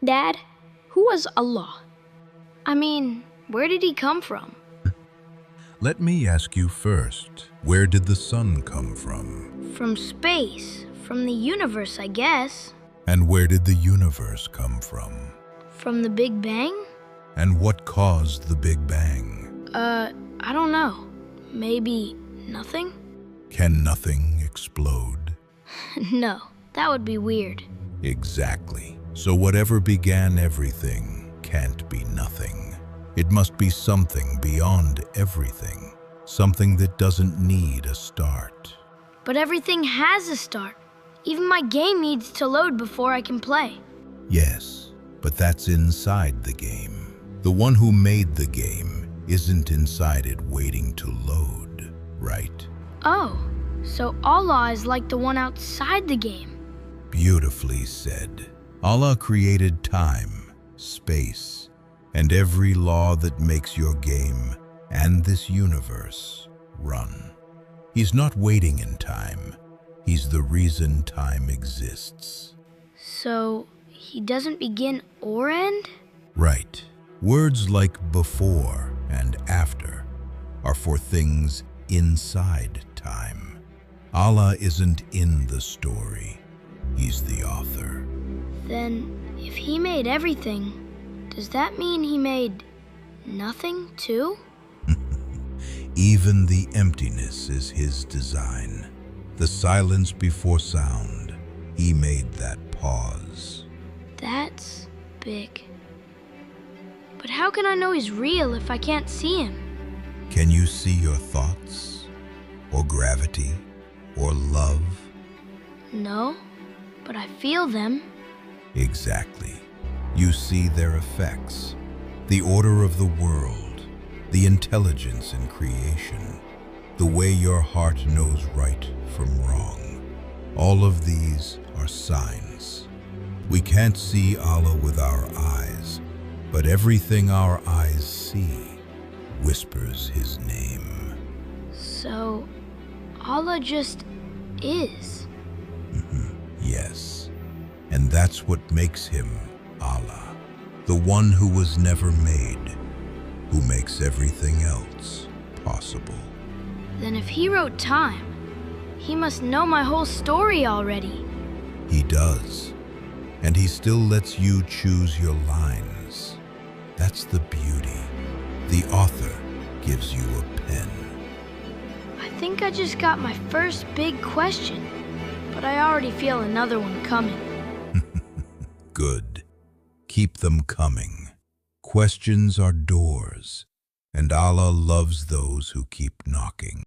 Dad, who was Allah? I mean, where did he come from? Let me ask you first, where did the sun come from? From space, from the universe, I guess. And where did the universe come from? From the Big Bang? And what caused the Big Bang? I don't know. Maybe nothing? Can nothing explode? No, that would be weird. Exactly. So whatever began everything can't be nothing. It must be something beyond everything, something that doesn't need a start. But everything has a start. Even my game needs to load before I can play. Yes, but that's inside the game. The one who made the game isn't inside it waiting to load, right? Oh, so Allah is like the one outside the game. Beautifully said. Allah created time, space, and every law that makes your game and this universe run. He's not waiting in time. He's the reason time exists. So, he doesn't begin or end? Right. Words like before and after are for things inside time. Allah isn't in the story. He's the author. Then, if he made everything, does that mean he made nothing too? Even the emptiness is his design. The silence before sound, he made that pause. That's big. But how can I know he's real if I can't see him? Can you see your thoughts? Or gravity? Or love? No, but I feel them. Exactly. You see their effects, the order of the world, the intelligence in creation, the way your heart knows right from wrong. All of these are signs. We can't see Allah with our eyes, but everything our eyes see whispers his name. So, Allah just is. Yes, and that's what makes him Allah, the one who was never made, who makes everything else possible. Then if he wrote time, he must know my whole story already. He does, and he still lets you choose your lines. That's the beauty. The author gives you a pen. I think I just got my first big question, but I already feel another one coming. Good. Keep them coming. Questions are doors, and Allah loves those who keep knocking.